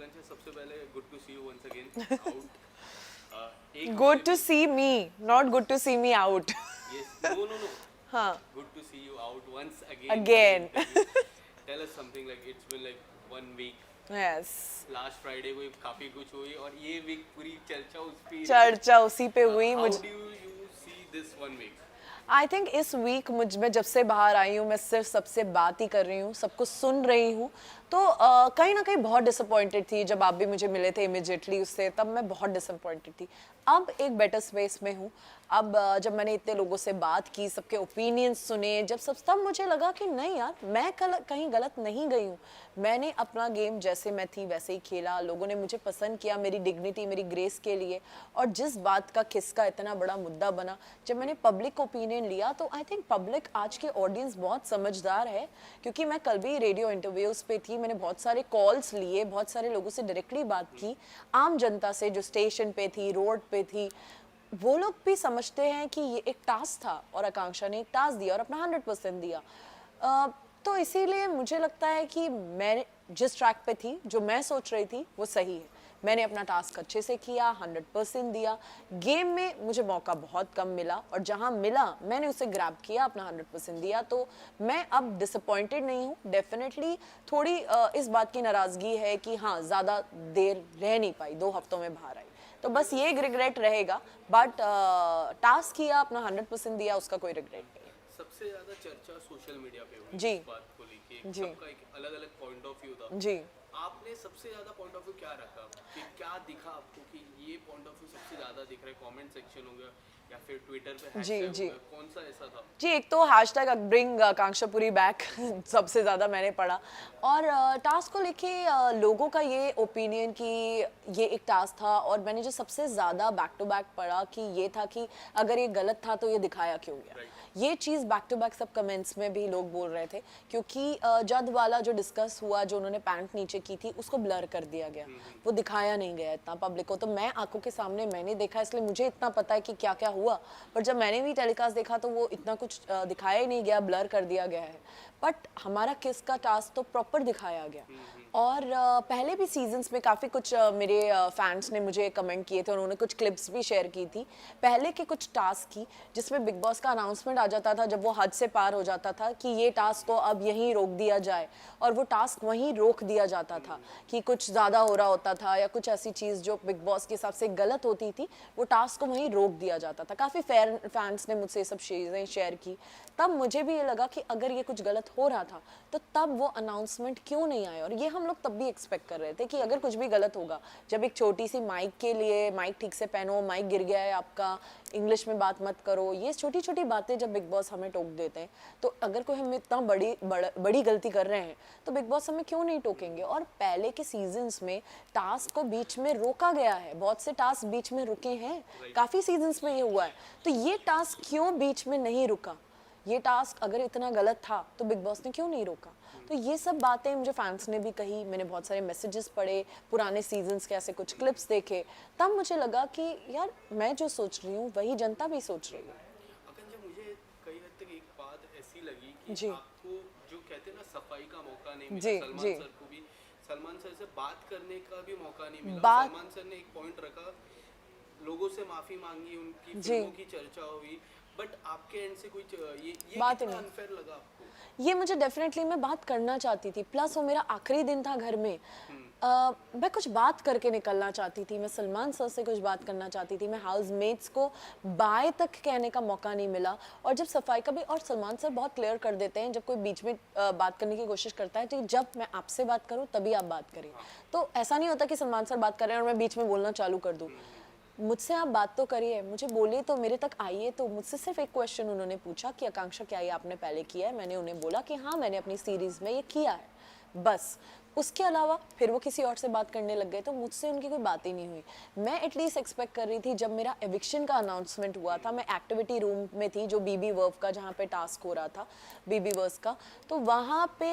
आकांक्षा, सबसे पहले good to see you once again out. एक good to see me, not good to see me out. Yes, no no no, हाँ, good to see you out once again. Again. Tell us something, like it's been like 1 week. Yes, last Friday को काफी कुछ हुई और ये week पूरी चर्चा उस पे चर्चा उसी पे हुई। हाउ मुझे do you see this 1 week? I think इस वीक मुझ में जब से बाहर आई हूँ, मैं सिर्फ सबसे बात ही कर रही हूँ, सबको सुन रही हूँ। तो कहीं ना कहीं बहुत डिसअपॉइंटेड थी जब आप भी मुझे मिले थे इमिजिएटली उससे, तब मैं बहुत डिसअपॉइंटेड थी। अब एक बेटर स्पेस में हूँ। अब जब मैंने इतने लोगों से बात की, सबके ओपिनियंस सुने, जब सब तब मुझे लगा कि नहीं यार, मैं कहीं गलत नहीं गई हूँ। मैंने अपना गेम जैसे मैं थी वैसे ही खेला, लोगों ने मुझे पसंद किया मेरी डिग्निटी, मेरी ग्रेस के लिए। और जिस बात का खिस्सा इतना बड़ा मुद्दा बना, जब मैंने पब्लिक ओपिनियन लिया, तो आई थिंक पब्लिक, आज के ऑडियंस बहुत समझदार है। क्योंकि मैं कल भी रेडियो इंटरव्यूज़ पे थी, मैंने बहुत सारे कॉल्स लिए, बहुत सारे लोगों से डायरेक्टली बात की, आम जनता से जो स्टेशन पे थी, रोड पे थी। वो लोग भी समझते हैं कि ये एक टास्क था और आकांक्षा ने एक टास्क दिया और अपना 100% दिया। तो इसीलिए मुझे लगता है कि मैं जिस ट्रैक पे थी, जो मैं सोच रही थी, वो सही है। मैंने अपना टास्क अच्छे से किया, 100% दिया। गेम में मुझे मौका बहुत कम मिला और जहां मिला मैंने उसे ग्रैब किया, अपना 100% दिया। तो मैं अब डिसअपॉइंटेड नहीं हूँ। डेफिनेटली थोड़ी इस बात की नाराज़गी है कि हाँ, ज़्यादा देर रह नहीं पाई, 2 हफ्तों में बाहर आई, तो बस ये एक रिग्रेट रहेगा। बट टास्क किया, अपना 100% दिया, उसका कोई रिग्रेट नहीं। सबसे ज्यादा चर्चा सोशल मीडिया पे हुई जी इस बात को लेके, जी सबका एक अलग अलग पॉइंट ऑफ व्यू था। जी। आपने सबसे ज्यादा पॉइंट ऑफ व्यू क्या रखा, कि क्या दिखा आपको कि ये पॉइंट ऑफ व्यू सबसे ज्यादा दिख रहा है? कमेंट सेक्शन हो गया या फिर ट्विटर पे जी हैशटैग हो जी गया, कौन सा ऐसा था? जी, एक तो हैशटैग ब्रिंग आकांक्षापुरी बैक सबसे ज़्यादा मैंने पढ़ा। और टास्क को लेके लोगों का ये ओपिनियन कि ये एक टास्क था, और मैंने जो सबसे ज़्यादा बैक टू बैक पढ़ा कि ये था कि अगर ये गलत था तो ये दिखाया क्यों गया। ये चीज़ बैक टू बैक सब कमेंट्स में भी लोग बोल रहे थे, क्योंकि जद वाला जो डिस्कस हुआ, जो उन्होंने पैंट नीचे की थी, उसको ब्लर कर दिया गया, वो दिखाया नहीं गया इतना पब्लिक को। तो मैं आंखों के सामने मैंने देखा, इसलिए मुझे इतना पता है कि क्या क्या हुआ। पर जब मैंने भी टेलीकास्ट देखा तो वो इतना कुछ दिखाया ही नहीं गया, ब्लर कर दिया गया है। बट हमारा किस का टास्क तो प्रॉपर दिखाया गया। और पहले भी सीजन्स में काफ़ी कुछ मेरे फैंस ने मुझे कमेंट किए थे, उन्होंने कुछ क्लिप्स भी शेयर की थी पहले के कुछ टास्क की, जिसमें बिग बॉस का अनाउंसमेंट आ जाता था जब वो हद से पार हो जाता था कि ये टास्क को अब यहीं रोक दिया जाए, और वो टास्क वहीं रोक दिया जाता था कि कुछ ज़्यादा हो रहा होता था या कुछ ऐसी चीज़ जो बिग बॉस के हिसाब से गलत होती थी, वो टास्क को वहीं रोक दिया जाता था। काफ़ी फैंस ने मुझसे ये सब चीज़ें शेयर की। तब मुझे भी ये लगा कि अगर ये कुछ गलत हो रहा था तो तब वो अनाउंसमेंट क्यों नहीं आया। और ये हम लोग तब भी एक्सपेक्ट कर रहे थे कि अगर कुछ भी गलत होगा, जब एक छोटी सी माइक के लिए, माइक ठीक से पहनो, माइक गिर गया है आपका, इंग्लिश में बात मत करो, ये छोटी छोटी बातें जब बिग बॉस हमें टोक देते हैं, तो अगर कोई हम इतना बड़ी गलती कर रहे हैं तो बिग बॉस हमें क्यों नहीं टोकेंगे। और पहले के सीजन्स में टास्क को बीच में रोका गया है, बहुत से टास्क बीच में रुके हैं, काफ़ी सीजन्स में ये हुआ है। तो ये टास्क क्यों बीच में नहीं रुका? ये टास्क अगर इतना गलत था तो बिग बॉस ने क्यों नहीं रोका? तो ये सब बातें मुझे फैंस ने भी कही, मैंने बहुत सारे मैसेजेस पढ़े, पुराने सीजन्स के ऐसे कुछ क्लिप्स देखे, तब मुझे लगा कि यार, मैं जो सोच रही हूँ वही जनता भी सोच रही है। अकंजा, मुझे कई हद तक एक बात ऐसी लगी कि जी आपको जो कहते हैं ना, सफाई का मौका नहीं मिला। जी सलमान जी। सर को भी, सलमान सर से बात करने का भी मौका नहीं मिला। बात सलमान सर ने एक पॉइंट रखा, लोगों से माफी मांगी, उनकी जी, फिल्मों की चर्चा हुई, बट आपके एंड से कोई ये बात कितना नहीं। अनफेयर लगा आपको? ये मुझे डेफिनेटली, मैं बात करना चाहती थी, प्लस वो मेरा आखिरी दिन था घर में। मैं कुछ बात करके निकलना चाहती थी, मैं सलमान सर से कुछ बात करना चाहती थी, मैं हाउसमेट्स को बाय तक कहने का मौका नहीं मिला। और जब सफाई का भी, और सलमान सर बहुत क्लियर कर देते हैं जब कोई बीच में बात करने की कोशिश करता है, तो जब मैं आपसे बात करूं तभी आप बात करें। तो ऐसा नहीं होता कि सलमान सर बात कर रहे हैं और मैं बीच में बोलना चालू कर दूं। मुझसे आप बात तो करिए, मुझे बोलिए, तो मेरे तक आइए। तो मुझसे सिर्फ एक क्वेश्चन उन्होंने पूछा कि आकांक्षा, क्या ये आपने पहले किया है? मैंने उन्हें बोला कि हाँ, मैंने अपनी सीरीज में ये किया है, बस। उसके अलावा फिर वो किसी और से बात करने लग गए, तो मुझसे उनकी कोई बात ही नहीं हुई। मैं एटलीस्ट एक्सपेक्ट कर रही थी, जब मेरा एविक्शन का अनाउंसमेंट हुआ था, मैं एक्टिविटी रूम में थी, जो बीबी वर्व का, जहाँ पे टास्क हो रहा था बीबी वर्स का, तो वहाँ पे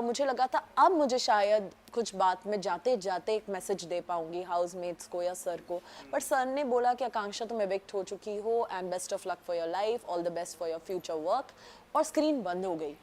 मुझे लगा था अब मुझे शायद कुछ बात में जाते जाते एक मैसेज दे पाऊंगी हाउसमेट्स को या सर को। पर सर ने बोला कि आकांक्षा, तुम एविक्ट हो चुकी हो, and best of luck for your life, all the best for your future work, और स्क्रीन बंद हो गई।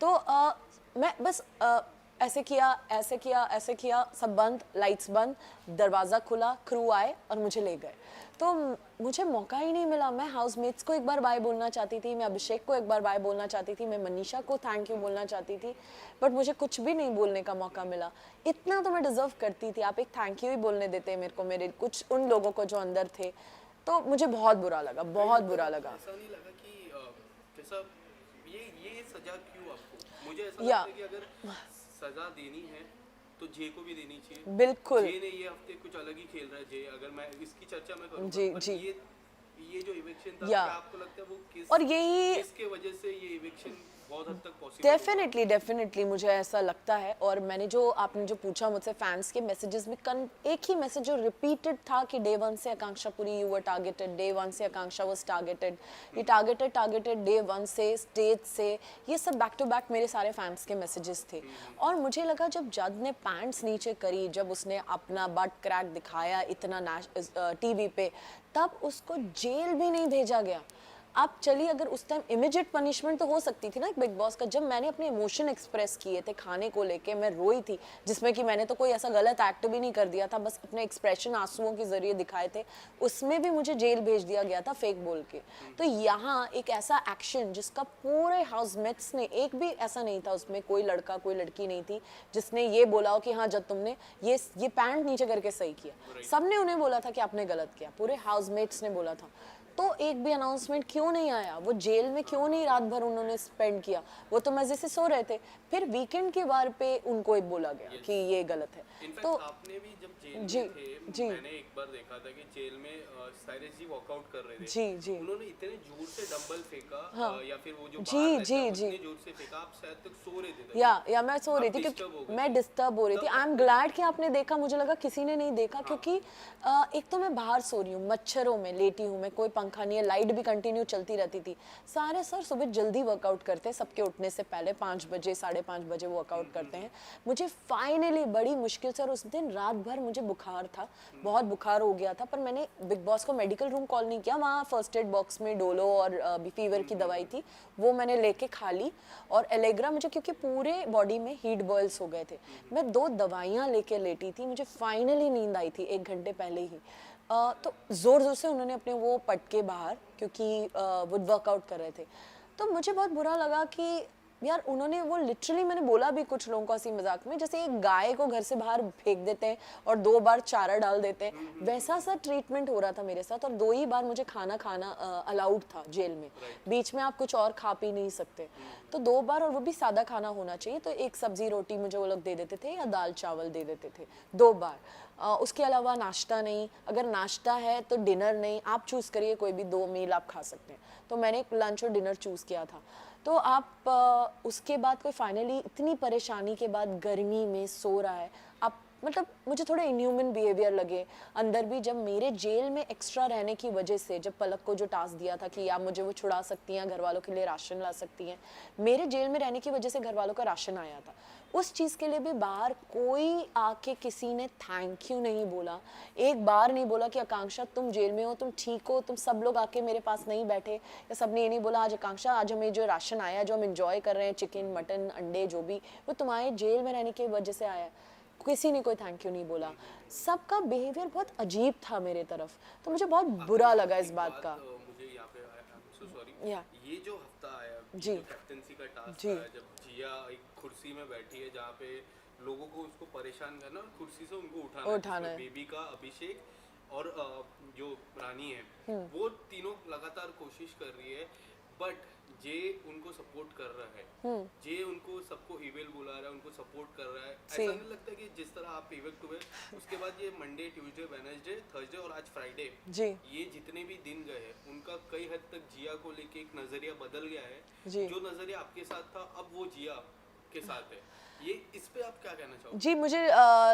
तो मैं बस ऐसे किया, ऐसे किया, ऐसे किया, सब बंद, लाइट्स बंद, दरवाज़ा खुला, क्रू आए और मुझे ले गए। तो मुझे मौका ही नहीं मिला। मैं हाउसमेट्स को एक बार बाय बोलना चाहती थी, मैं अभिषेक को एक बार बाय बोलना चाहती थी, मैं मनीषा को थैंक यू बोलना चाहती थी, बट मुझे कुछ भी नहीं बोलने का मौका मिला। इतना तो मैं डिजर्व करती थी, आप एक थैंक यू ही बोलने देते मेरे को, मेरे कुछ उन लोगों को जो अंदर थे। तो मुझे बहुत बुरा लगा, बहुत बुरा लगा। ऐसा नहीं लगा कि कैसा ये सजा क्यों आपको? मुझे ऐसा या लगता है कि अगर सजा देनी है तो जे को भी देनी चाहिए। बिल्कुल जे ने ये हफ्ते कुछ अलग ही खेल रहा है। जे, अगर मैं इसकी चर्चा मैं करूँ, जी पर जी ये जो इविक्शन था, या क्या आपको लगता है वो और यही किसके वजह से ये इविक्शन बहुत हद तक पॉसिबल हुआ? डेफिनेटली मुझे ऐसा लगता है। और मैंने जो आपने जो पूछा मुझसे फैंस के मैसेजेस में एक ही मैसेज जो रिपीटेड था कि डे 1 से Akanksha Puri you were targeted, day 1 से आकांक्षा वाज टारगेटेड, ये टारगेटेड डे 1 से, स्टेज से, ये सब बैक टू बैक मेरे सारे फैंस के मैसेजेस थे। और मुझे लगा जब जज ने पैंट्स नीचे करी, जब उसने अपना बट क्रैक दिखाया इतना टीवी पे, तब उसको जेल भी नहीं भेजा गया। आप चलिए, अगर उस टाइम इमीडिएट पनिशमेंट तो हो सकती थी ना एक बिग बॉस का। जब मैंने अपने इमोशन एक्सप्रेस किए थे खाने को लेके, मैं रोई थी, जिसमें कि मैंने तो कोई ऐसा गलत एक्ट भी नहीं कर दिया था, बस अपने एक्सप्रेशन आंसुओं के जरिए दिखाए थे, उसमें भी मुझे जेल भेज दिया गया था फेक बोल के। तो यहाँ एक ऐसा एक्शन जिसका पूरे हाउसमेट्स ने, एक भी ऐसा नहीं था उसमें, कोई लड़का कोई लड़की नहीं थी जिसने ये बोला हो कि हाँ जब तुमने ये पैंट नीचे करके सही किया, सबने उन्हें बोला था कि आपने गलत किया, पूरे हाउसमेट्स ने बोला था। तो एक भी अनाउंसमेंट क्यों नहीं आया? वो जेल में क्यों नहीं रात भर उन्होंने स्पेंड किया? वो तो मजे से सो रहे थे। फिर वीकेंड के बार पे उनको एक बोला गया कि ये गलत है। इनफैक्ट तो आपने भी जब जेल जी में थे, जी मैंने एक बार देखा था कि जेल में साइरस जी वॉकआउट कर रहे थे। जी जी उन्होंने इतने जोर से डंबल फेंका, या फिर वो जो जी बार रहता जी है, जी उतने जोर से फेंका, आप शायद तक सो रहे थे तब। या मैं सो रही आप थी disturb हो क्योंकि गए मैं थे। डिस्टर्ब हो रही थी। आई एम ग्लैड कि आपने देखा, मुझे लगा किसी ने नहीं देखा, क्योंकि एक तो मैं बाहर सो रही हूँ, मच्छरों में लेटी हूँ मैं, कोई पंखा नहीं है, लाइट भी कंटिन्यू चलती रहती थी। सारे सर सुबह जल्दी वर्कआउट करते हैं, सबके उठने से पहले 5 बजे 5:30 बजे वर्कआउट करते हैं। मुझे फाइनली बड़ी मुश्किल से, और उस दिन रात भर मुझे बुखार था, बहुत बुखार हो गया था, पर मैंने बिग बॉस को मेडिकल रूम कॉल नहीं किया, वहाँ फर्स्ट एड बॉक्स में डोलो और फीवर की दवाई थी, वो मैंने लेके खा ली। और एलेग्रा, मुझे क्योंकि पूरे बॉडी में हीट बॉयल्स हो गए थे, मैं 2 दवाइयाँ लेके लेटी थी, मुझे फाइनली नींद आई थी 1 घंटे पहले ही। तो ज़ोर ज़ोर से उन्होंने अपने वो पटके बाहर, क्योंकि वो वर्कआउट कर रहे थे। तो मुझे बहुत बुरा लगा कि यार उन्होंने वो लिटरली, मैंने बोला भी कुछ लोगों को हंसी मजाक में, जैसे एक गाय को घर से बाहर फेंक देते हैं और 2 बार चारा डाल देते हैं, वैसा सा ट्रीटमेंट हो रहा था मेरे साथ। और 2 ही बार मुझे खाना अलाउड था जेल में, बीच में आप कुछ और खा पी नहीं सकते। तो 2 बार, और वो भी सादा खाना होना चाहिए, तो एक सब्जी रोटी मुझे वो लोग दे देते थे या दाल चावल दे देते थे 2 बार। उसके अलावा नाश्ता नहीं, अगर नाश्ता है तो डिनर नहीं, आप चूज़ करिए, कोई भी 2 मील आप खा सकते हैं। तो मैंने लंच और डिनर चूज़ किया था। तो आप उसके बाद कोई फाइनली इतनी परेशानी के बाद गर्मी में सो रहा है, आप मतलब मुझे थोड़े इनह्यूमन बिहेवियर लगे अंदर भी। जब मेरे जेल में एक्स्ट्रा रहने की वजह से, जब पलक को जो टास्क दिया था कि आप मुझे वो छुड़ा सकती हैं, घर वालों के लिए राशन ला सकती हैं, मेरे जेल में रहने की वजह से घर वालों का राशन आया था, उस चीज़ के लिए भी बाहर कोई आके किसी ने थैंक यू नहीं बोला, एक बार नहीं बोला कि आकांक्षा तुम जेल में हो, तुम ठीक हो, तुम सब लोग आके मेरे पास नहीं बैठे, या सब ने ये नहीं बोला आज आकांक्षा आज हमें जो राशन आया, जो हम इंजॉय कर रहे हैं, चिकन मटन अंडे जो भी, वो तुम्हारे जेल में रहने की वजह से आया है, किसी ने कोई थैंक यू नहीं बोला। सबका बिहेवियर बहुत अजीब था मेरे तरफ, तो मुझे बहुत बुरा लगा इस बात का। मुझे यहाँ पे सो सॉरी, या ये जो हफ्ता आया, जी जो कैप्टेंसी का टास्क जी आया, जब जिया एक कुर्सी में बैठी है जहाँ पे लोगों को उसको परेशान करना और कुर्सी से उनको उठाना है, बेबी का, अभिषेक और जो रानी है, वो तीनों लगातार कोशिश कर रही है, बट जे उनको सपोर्ट कर रहा है, जे उनको सबको इवेल बुला रहा है, उनको सपोर्ट कर रहा है। ऐसा नहीं लगता कि जिस तरह आप इवेक्ट हुए उसके बाद ये मंडे ट्यूसडे वेडनेसडे थर्सडे और आज फ्राइडे, जी ये जितने भी दिन गए उनका कई हद तक जिया को लेके एक नजरिया बदल गया है। जी जो नजरिया आपके साथ था अब वो जिया के साथ है, ये इस पे आप क्या कहना चाहोगे? जी, मुझे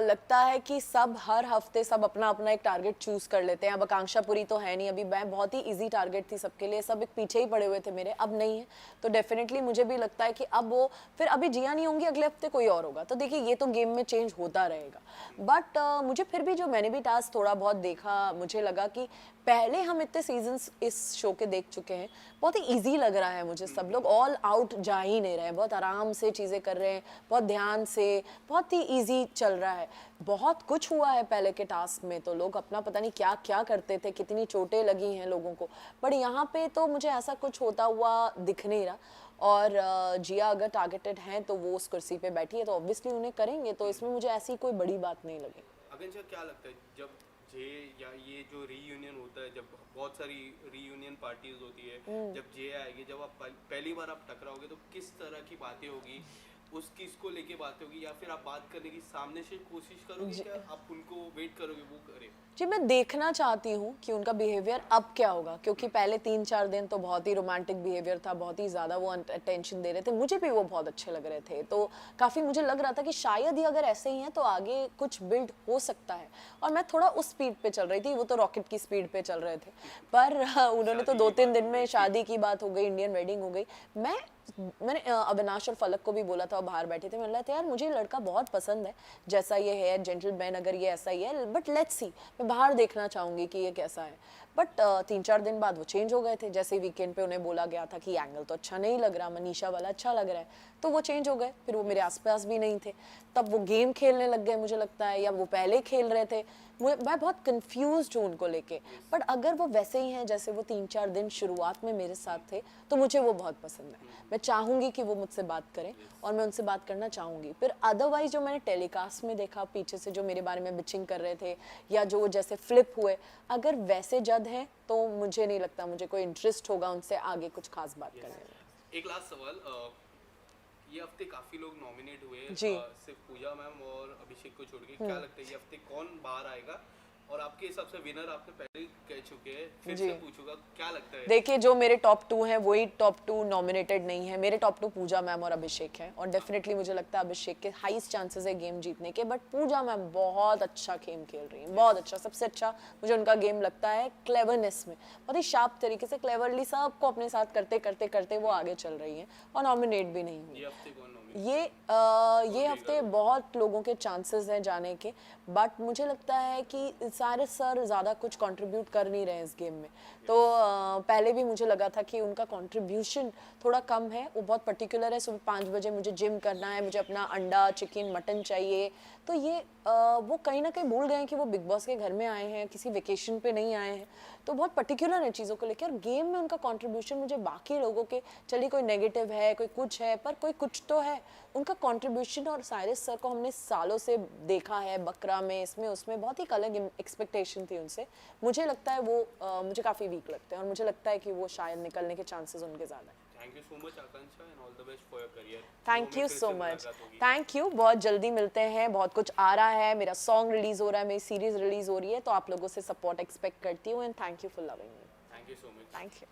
लगता है कि सब हर हफ्ते सब अपना अपना एक टारगेट चूज कर लेते हैं। अब आकांक्षा पुरी तो है नहीं, अभी मैं बहुत ही इजी टारगेट थी सबके लिए, सब एक पीछे ही पड़े हुए थे मेरे, अब नहीं है। तो डेफिनेटली मुझे भी लगता है कि अब वो फिर अभी जिया नहीं होंगी, अगले हफ्ते कोई और होगा। तो देखिए ये तो गेम में चेंज होता रहेगा, बट मुझे फिर भी जो मैंने भी टास्क थोड़ा बहुत देखा, मुझे लगा कि पहले हम इतने सीजन्स इस शो के देख चुके हैं, बहुत ही इजी लग रहा है मुझे। सब लोग ऑल आउट जा ही नहीं रहे हैं, बहुत आराम से चीज़ें कर रहे हैं, बहुत ध्यान से, बहुत ही इजी चल रहा है। बहुत कुछ हुआ है पहले के टास्क में, तो लोग अपना पता नहीं क्या क्या करते थे, कितनी चोटें लगी हैं लोगों को, बट यहाँ पे तो मुझे ऐसा कुछ होता हुआ दिख नहीं रहा। और जिया अगर टारगेटेड हैं तो वो उस कुर्सी पे बैठी है तो ऑब्वियसली उन्हें करेंगे, तो इसमें मुझे ऐसी कोई बड़ी बात नहीं लगी। आकांक्षा, क्या लगता है जब जे या ये जो रीयूनियन होता है, जब बहुत सारी रीयूनियन पार्टीज होती है, जब जे आएगी, जब आप पहली बार आप टकराओगे तो किस तरह की बातें होगी, उस किस को लेके बातें होगी, या फिर आप बात करने की सामने से कोशिश करोगे, क्या आप उनको वेट करोगे वो करे? जी, मैं देखना चाहती हूँ कि उनका बिहेवियर अब क्या होगा, क्योंकि पहले 3-4 दिन तो बहुत ही रोमांटिक बिहेवियर था, बहुत ही ज़्यादा वो अटेंशन दे रहे थे, मुझे भी वो बहुत अच्छे लग रहे थे, तो काफ़ी मुझे लग रहा था कि शायद ही अगर ऐसे ही हैं तो आगे कुछ बिल्ड हो सकता है। और मैं थोड़ा उस स्पीड पे चल रही थी, वो तो रॉकेट की स्पीड पे चल रहे थे, पर उन्होंने तो 2-3 दिन में शादी की बात हो गई, इंडियन वेडिंग हो गई। मैंने अविनाश और फलक को भी बोला था, बाहर बैठे थे, मैंने बोला था यार मुझे लड़का बहुत पसंद है, जैसा ये है जेंटलमैन, अगर ये ऐसा ही है, बट लेट्स सी, मैं बाहर देखना चाहूंगी कि ये कैसा है। बट 3-4 दिन बाद वो चेंज हो गए थे, जैसे वीकेंड पे उन्हें बोला गया था कि एंगल तो अच्छा नहीं लग रहा, मनीषा वाला अच्छा लग रहा है, तो वो चेंज हो गए, फिर वो मेरे आसपास भी नहीं थे, तब वो गेम खेलने लग गए मुझे लगता है, या वो पहले खेल रहे थे, मैं बहुत कंफ्यूज्ड हूँ उनको लेके। बट अगर वो वैसे ही हैं जैसे वो 3-4 दिन शुरुआत में मेरे साथ थे, तो मुझे वो बहुत पसंद है। मैं चाहूँगी कि वो मुझसे बात करें और मैं उनसे बात करना चाहूँगी। फिर अदरवाइज जो मैंने टेलीकास्ट में देखा पीछे से, जो मेरे बारे में बिचिंग कर रहे थे या जो जैसे फ्लिप हुए, अगर वैसे जद हैं तो मुझे नहीं लगता मुझे कोई इंटरेस्ट होगा उनसे आगे कुछ खास बात करने में। एक लास्ट सवाल, ये हफ्ते काफी लोग नॉमिनेट हुए, जी। सिर्फ पूजा मैम और अभिषेक को छोड़ के, क्या लगता है ये हफ्ते कौन बाहर आएगा? और आपके हिसाब से विनर आपने पहले ही कह चुके हैं, फिर से पूछूंगा, क्या लगता है? देखिए, जो मेरे टॉप 2 हैं वही टॉप 2 नॉमिनेटेड नहीं है, मेरे टॉप 2 पूजा मैम और अभिषेक हैं, और डेफिनेटली मुझे लगता है अभिषेक के हाईएस्ट चांसेस है गेम जीतने के, बट पूजा मैम बहुत अच्छा गेम खेल रही हैं, बहुत अच्छा, सबसे अच्छा मुझे उनका गेम लगता है क्लेवरनेस में, बहुत ही शार्प तरीके से क्लेवरली सबको अपने साथ करते करते करते वो आगे चल रही हैं और नॉमिनेट भी नहीं हुई। ये हफ्ते कौन नॉमिनेट? ये हफ्ते बहुत लोगों के चांसेस हैं जाने के, बट मुझे लगता है कि सारे सर ज़्यादा कुछ कंट्रीब्यूट कर नहीं रहे इस गेम में, तो पहले भी मुझे लगा था कि उनका कंट्रीब्यूशन थोड़ा कम है, वो बहुत पर्टिकुलर है, सुबह 5 बजे मुझे जिम करना है, मुझे अपना अंडा चिकन मटन चाहिए, तो ये वो कहीं ना कहीं भूल गए हैं कि वो बिग बॉस के घर में आए हैं, किसी वेकेशन पे नहीं आए हैं, तो बहुत पर्टिकुलर है चीज़ों को लेकर। और गेम में उनका कंट्रीब्यूशन मुझे बाकी लोगों के, चलिए कोई नेगेटिव है, कोई कुछ है, पर कोई कुछ तो है उनका कंट्रीब्यूशन। और साइरस सर को हमने सालों से देखा है, बकरा में, इसमें उसमें, बहुत ही अलग एक्सपेक्टेशन थी उनसे, मुझे लगता है वो मुझे काफ़ी वीक लगते हैं, और मुझे लगता है कि वो शायद निकलने के चांसेस उनके ज़्यादा हैं। Thank you so much Akanksha, and all the best for your career. Thank you so much, thank you, बहुत जल्दी मिलते हैं, बहुत कुछ आ रहा है, मेरा सॉन्ग रिलीज हो रहा है, मेरी सीरीज रिलीज हो रही है, तो आप लोगों से सपोर्ट एक्सपेक्ट करती हूँ, and thank you for loving me. Thank you so much. Thank you.